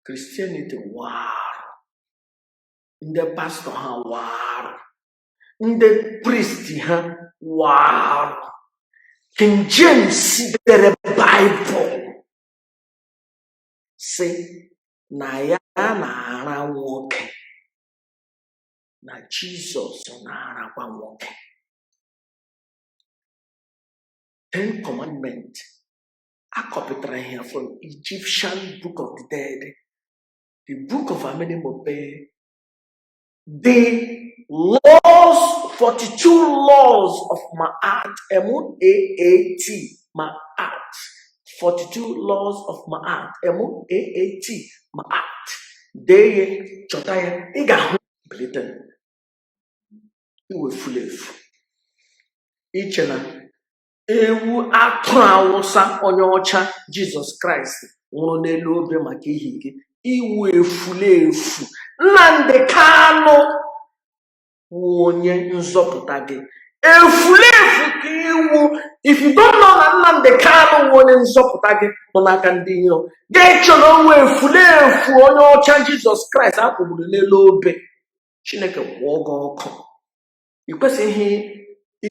Christianity war. The pastor ha war. The priest ha war. King James the Bible say na ya na ara nwoke na Jesus na ara kwa nwoke. 10 commandments are copied here from Egyptian Book of the Dead, the Book of Amenemope, the laws, 42 laws of Ma'at, M-A-A-T, Ma'at, 42 laws of Ma'at, M-A-A-T, Ma'at. They chotaya iga Britain. Efulefu Ewu Awụsa Onyeocha Jesus Christ nwụrụ n'elu obe maka ihe gị. Iwu Efulefu Nnamdi Kanu onye nzọpụta gị. Efulefu ka iwu. If you don't know na Nnamdi Kanu onye nzọpụta gị nọ n'aka ndị iro, ga-echọrọ onwe Efulefu Onyeocha Jesus Christ akpụgburu n'elu obe. Chineke kwụọ gị ọkụ. I kwesịghị